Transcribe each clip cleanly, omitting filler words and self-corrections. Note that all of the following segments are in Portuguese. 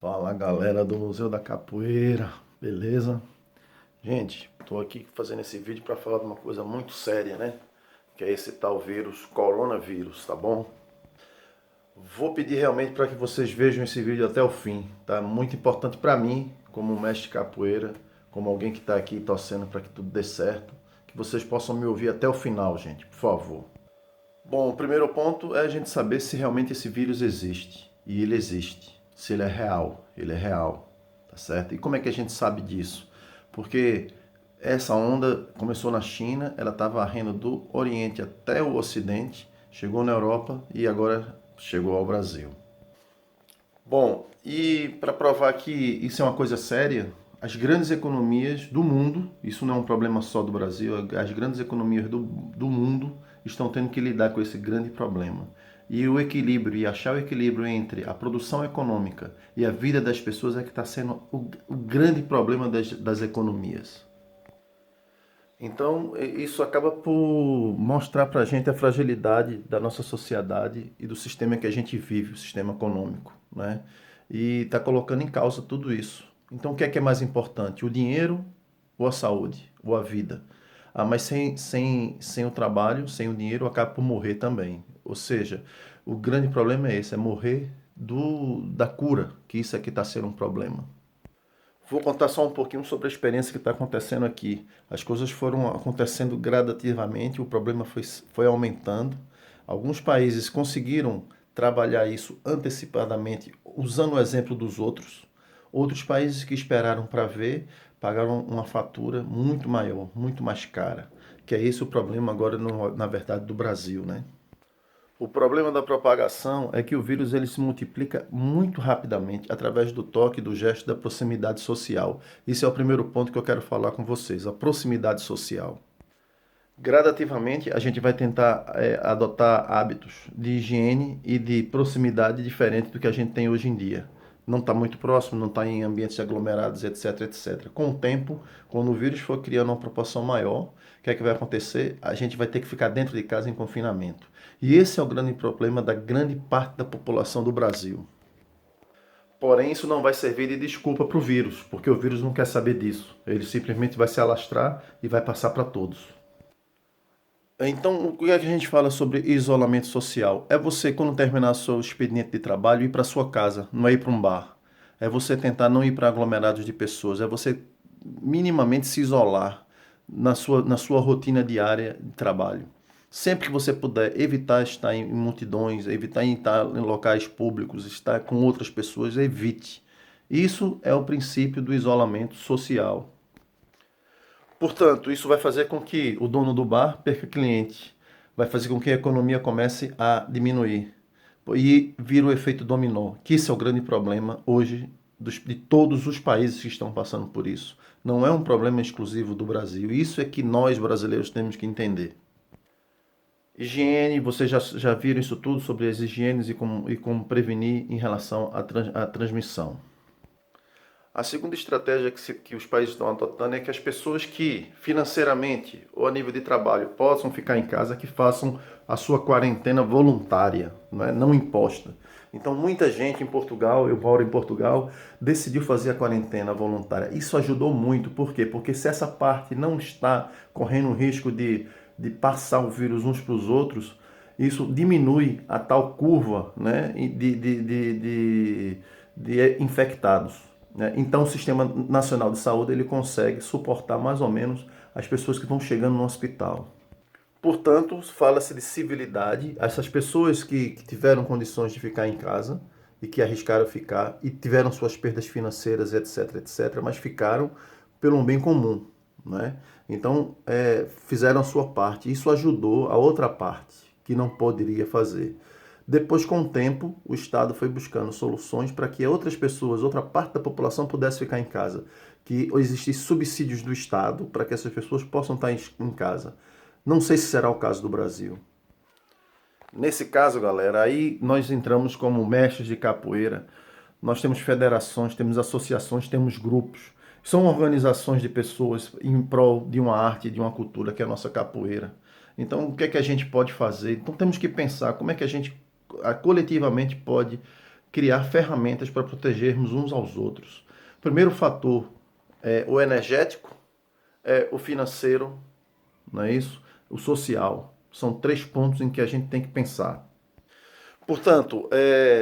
Fala galera do Museu da Capoeira, beleza? Gente, tô aqui fazendo esse vídeo para falar de uma coisa muito séria, né? Que é esse tal vírus, coronavírus, tá bom? Vou pedir realmente para que vocês vejam esse vídeo até o fim, tá? Muito importante para mim, como mestre de capoeira, como alguém que está aqui torcendo para que tudo dê certo, que vocês possam me ouvir até o final, gente, por favor. Bom, o primeiro ponto é a gente saber se realmente esse vírus existe. E ele existe. Se ele é real. Ele é real. Tá certo? E como é que a gente sabe disso? Porque essa onda começou na China, ela está varrendo do Oriente até o Ocidente, chegou na Europa e agora chegou ao Brasil. Bom, e para provar que isso é uma coisa séria, as grandes economias do mundo, isso não é um problema só do Brasil, as grandes economias do mundo estão tendo que lidar com esse grande problema. E o equilíbrio, e achar o equilíbrio entre a produção econômica e a vida das pessoas é que está sendo o grande problema das economias. Então, isso acaba por mostrar para a gente a fragilidade da nossa sociedade e do sistema que a gente vive, o sistema econômico, né? E está colocando em causa tudo isso. Então, o que é mais importante? O dinheiro ou a saúde? Ou a vida? Ah, mas sem o trabalho, sem o dinheiro, acaba por morrer também. Ou seja, o grande problema é esse, é morrer da cura, que isso aqui está sendo um problema. Vou contar só um pouquinho sobre a experiência que está acontecendo aqui. As coisas foram acontecendo gradativamente, o problema foi aumentando. Alguns países conseguiram trabalhar isso antecipadamente, usando o exemplo dos outros. Outros países que esperaram para ver, pagaram uma fatura muito maior, muito mais cara. Que é esse o problema agora, na verdade, do Brasil, né? O problema da propagação é que o vírus ele se multiplica muito rapidamente através do toque, do gesto, da proximidade social. Esse é o primeiro ponto que eu quero falar com vocês, a proximidade social. Gradativamente, a gente vai tentar adotar hábitos de higiene e de proximidade diferentes do que a gente tem hoje em dia. Não está muito próximo, não está em ambientes aglomerados, etc, etc. Com o tempo, quando o vírus for criando uma proporção maior, o que é que vai acontecer? A gente vai ter que ficar dentro de casa em confinamento. E esse é o grande problema da grande parte da população do Brasil. Porém, isso não vai servir de desculpa para o vírus, porque o vírus não quer saber disso. Ele simplesmente vai se alastrar e vai passar para todos. Então, o que é que a gente fala sobre isolamento social? É você, quando terminar seu expediente de trabalho, ir para sua casa, não é ir para um bar. É você tentar não ir para aglomerados de pessoas. É você minimamente se isolar na sua rotina diária de trabalho. Sempre que você puder, evitar estar em multidões, evitar estar em locais públicos, estar com outras pessoas, evite. Isso é o princípio do isolamento social. Portanto, isso vai fazer com que o dono do bar perca cliente, vai fazer com que a economia comece a diminuir. E vira o efeito dominó, que esse é o grande problema hoje de todos os países que estão passando por isso. Não é um problema exclusivo do Brasil. Isso é que nós brasileiros temos que entender. Higiene, vocês já viram isso tudo sobre as higienes e como prevenir em relação à transmissão. A segunda estratégia que os países estão adotando é que as pessoas que financeiramente ou a nível de trabalho possam ficar em casa, que façam a sua quarentena voluntária, não imposta. Então, muita gente em Portugal, eu moro em Portugal, decidiu fazer a quarentena voluntária. Isso ajudou muito, por quê? Porque se essa parte não está correndo o risco de passar o vírus uns para os outros, isso diminui a tal curva, né, de infectados, né? Então, o Sistema Nacional de Saúde ele consegue suportar mais ou menos as pessoas que estão chegando no hospital. Portanto, fala-se de civilidade. Essas pessoas que tiveram condições de ficar em casa e que arriscaram ficar e tiveram suas perdas financeiras, etc, etc, mas ficaram pelo um bem comum, né? Então, fizeram a sua parte. Isso ajudou a outra parte que não poderia fazer. Depois, com o tempo, o Estado foi buscando soluções para que outras pessoas, outra parte da população pudesse ficar em casa. Que existissem subsídios do Estado para que essas pessoas possam estar em casa. Não sei se será o caso do Brasil. Nesse caso, galera, aí nós entramos como mestres de capoeira. Nós temos federações, temos associações, temos grupos. São organizações de pessoas em prol de uma arte, de uma cultura, que é a nossa capoeira. Então, o que é que a gente pode fazer? Então, temos que pensar como é que a gente coletivamente pode criar ferramentas para protegermos uns aos outros. O primeiro fator é o energético, é o financeiro, não é isso? O social. São 3 pontos em que a gente tem que pensar. Portanto,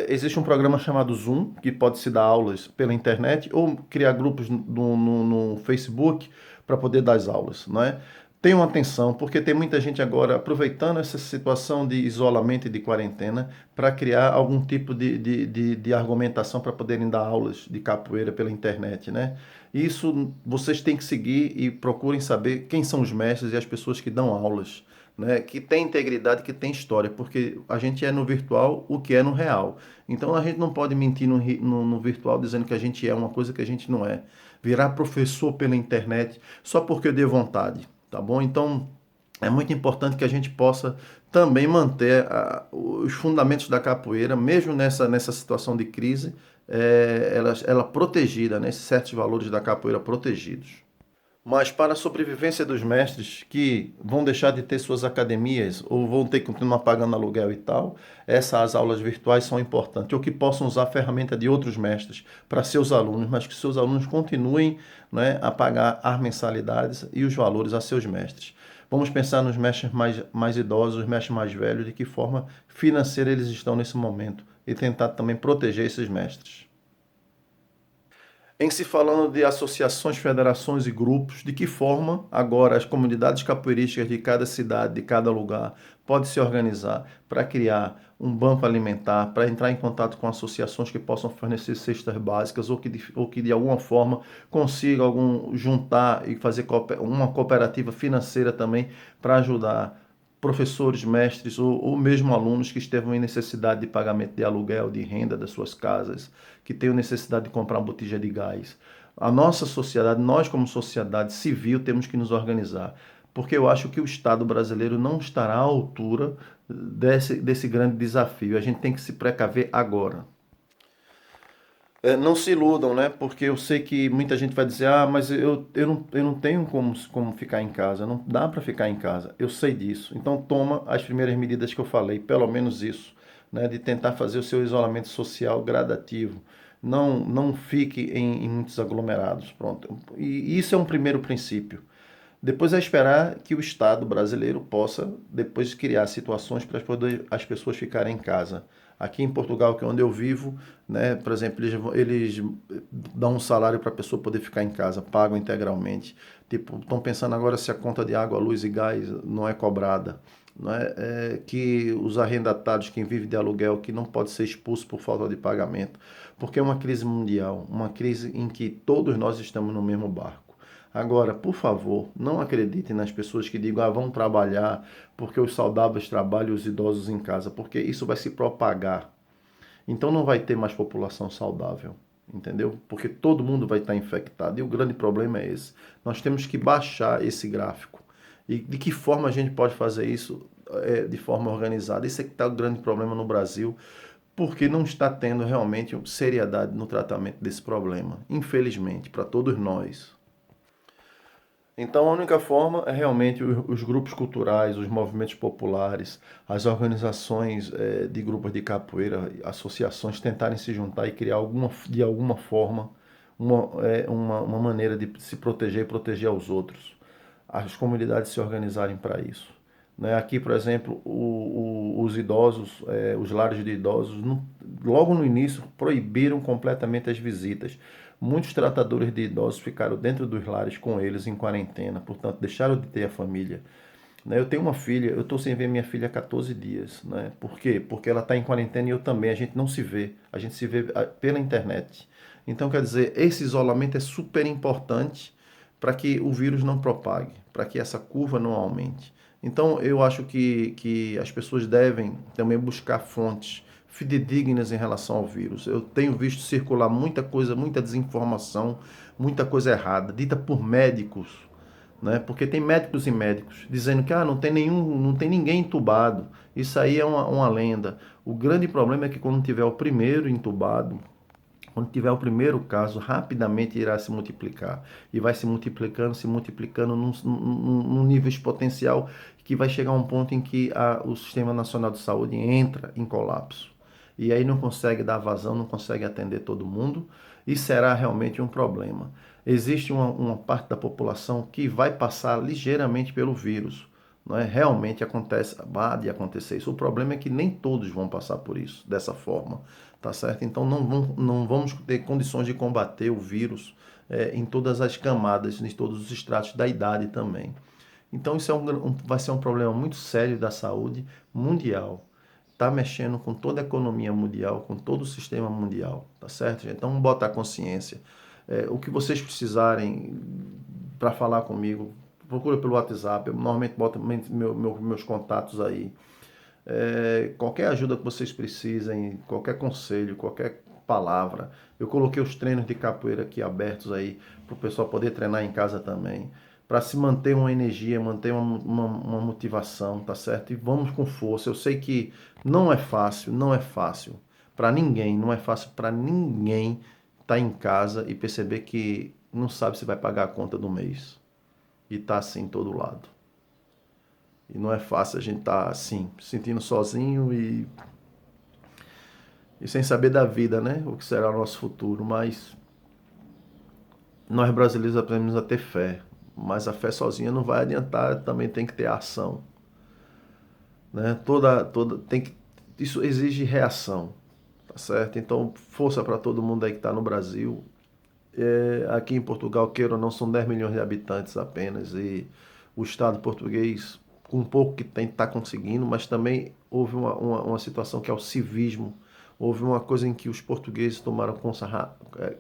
existe um programa chamado Zoom, que pode se dar aulas pela internet ou criar grupos no Facebook para poder dar as aulas, não é? Tenham atenção, porque tem muita gente agora aproveitando essa situação de isolamento e de quarentena para criar algum tipo de argumentação para poderem dar aulas de capoeira pela internet, né? Isso vocês têm que seguir e procurem saber quem são os mestres e as pessoas que dão aulas, né, que tem integridade, que tem história, porque a gente é no virtual o que é no real. Então a gente não pode mentir no virtual dizendo que a gente é uma coisa que a gente não é. Virar professor pela internet só porque eu dei vontade, tá bom? Então é muito importante que a gente possa também manter os fundamentos da capoeira, mesmo nessa situação de crise, ela protegida, né, certos valores da capoeira protegidos. Mas para a sobrevivência dos mestres que vão deixar de ter suas academias ou vão ter que continuar pagando aluguel e tal, essas aulas virtuais são importantes. Ou que possam usar a ferramenta de outros mestres para seus alunos, mas que seus alunos continuem, né, a pagar as mensalidades e os valores a seus mestres. Vamos pensar nos mestres mais idosos, os mestres mais velhos, de que forma financeira eles estão nesse momento e tentar também proteger esses mestres. Em se falando de associações, federações e grupos, de que forma agora as comunidades capoeirísticas de cada cidade, de cada lugar, podem se organizar para criar um banco alimentar, para entrar em contato com associações que possam fornecer cestas básicas ou que de alguma forma consiga juntar e fazer uma cooperativa financeira também para ajudar professores, mestres ou mesmo alunos que estejam em necessidade de pagamento de aluguel, de renda das suas casas, que tenham necessidade de comprar uma botija de gás. A nossa sociedade, nós como sociedade civil, temos que nos organizar, porque eu acho que o Estado brasileiro não estará à altura desse grande desafio. A gente tem que se precaver agora. Não se iludam, né? Porque eu sei que muita gente vai dizer, mas eu não tenho como ficar em casa, não dá para ficar em casa. Eu sei disso. Então toma as primeiras medidas que eu falei, pelo menos isso, né? De tentar fazer o seu isolamento social gradativo. Não fique em muitos aglomerados, pronto. E isso é um primeiro princípio. Depois é esperar que o Estado brasileiro possa depois criar situações para poder as pessoas ficarem em casa. Aqui em Portugal, que é onde eu vivo, né, por exemplo, eles dão um salário para a pessoa poder ficar em casa, pagam integralmente. Tipo, estão pensando agora se a conta de água, luz e gás não é cobrada. Não é? Que os arrendatários, quem vive de aluguel, que não pode ser expulso por falta de pagamento, porque é uma crise mundial, uma crise em que todos nós estamos no mesmo barco. Agora, por favor, não acreditem nas pessoas que digam, vão trabalhar porque os saudáveis trabalham e os idosos em casa, porque isso vai se propagar. Então não vai ter mais população saudável, entendeu? Porque todo mundo vai estar infectado e o grande problema é esse. Nós temos que baixar esse gráfico. E de que forma a gente pode fazer isso de forma organizada? Isso é que está o grande problema no Brasil, porque não está tendo realmente seriedade no tratamento desse problema, infelizmente, para todos nós. Então, a única forma é realmente os grupos culturais, os movimentos populares, as organizações de grupos de capoeira, associações tentarem se juntar e criar de alguma forma uma maneira de se proteger e proteger aos outros. As comunidades se organizarem para isso. Né? Aqui, por exemplo, os idosos, os lares de idosos, logo no início proibiram completamente as visitas. Muitos tratadores de idosos ficaram dentro dos lares com eles em quarentena, portanto, deixaram de ter a família. Né? Eu tenho uma filha, eu estou sem ver minha filha há 14 dias. Né? Por quê? Porque ela está em quarentena e eu também. A gente não se vê, a gente se vê pela internet. Então, quer dizer, esse isolamento é super importante para que o vírus não propague, para que essa curva não aumente. Então, eu acho que as pessoas devem também buscar fontes fidedignas em relação ao vírus. Eu tenho visto circular muita coisa, muita desinformação, muita coisa errada, dita por médicos, né? Porque tem médicos e médicos dizendo que não tem ninguém entubado. Isso aí é uma lenda. O grande problema é que quando tiver o primeiro entubado, quando tiver o primeiro caso, rapidamente irá se multiplicar. E vai se multiplicando num nível exponencial que vai chegar a um ponto em que o Sistema Nacional de Saúde entra em colapso. e aí não consegue dar vazão, não consegue atender todo mundo, e será realmente um problema. Existe uma parte da população que vai passar ligeiramente pelo vírus, não é? Realmente acontece, vai de acontecer isso. O problema é que nem todos vão passar por isso, dessa forma, tá certo? Então não vamos ter condições de combater o vírus em todas as camadas, em todos os estratos da idade também. Então isso vai ser um problema muito sério da saúde mundial. Está mexendo com toda a economia mundial, com todo o sistema mundial, tá certo, gente? Então vamos botar consciência. O que vocês precisarem para falar comigo, procura pelo WhatsApp. Eu normalmente boto meus contatos aí. Qualquer ajuda que vocês precisem, qualquer conselho, qualquer palavra. Eu coloquei os treinos de capoeira aqui abertos aí para o pessoal poder treinar em casa também, para se manter uma energia, manter uma motivação, tá certo? E vamos com força. Eu sei que não é fácil, não é fácil para ninguém, não é fácil para ninguém estar em casa e perceber que não sabe se vai pagar a conta do mês e tá assim em todo lado. E não é fácil a gente estar assim, se sentindo sozinho e sem saber da vida, né? O que será o nosso futuro. Mas nós brasileiros aprendemos a ter fé. Mas a fé sozinha não vai adiantar, também tem que ter ação, né? Tem que, isso exige reação, tá certo? Então, força para todo mundo aí que está no Brasil. Aqui em Portugal, queira ou não, são 10 milhões de habitantes apenas, e o Estado português, com um pouco que tem, está conseguindo, mas também houve uma situação que é o civismo. Houve uma coisa em que os portugueses tomaram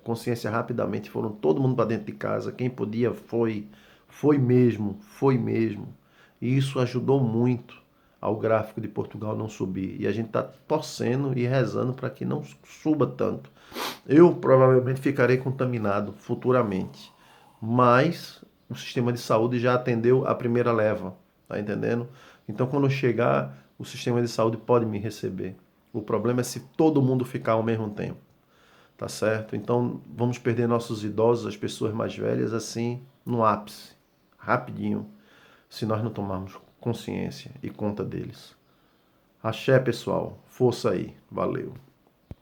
consciência rapidamente, foram todo mundo para dentro de casa, quem podia foi mesmo, foi mesmo. E isso ajudou muito ao gráfico de Portugal não subir. E a gente está torcendo e rezando para que não suba tanto. Eu provavelmente ficarei contaminado futuramente, mas o sistema de saúde já atendeu a primeira leva, tá entendendo? Então, quando eu chegar, o sistema de saúde pode me receber. O problema é se todo mundo ficar ao mesmo tempo, tá certo? Então, vamos perder nossos idosos, as pessoas mais velhas, assim, no ápice, rapidinho, se nós não tomarmos consciência e conta deles. Axé, pessoal. Força aí. Valeu.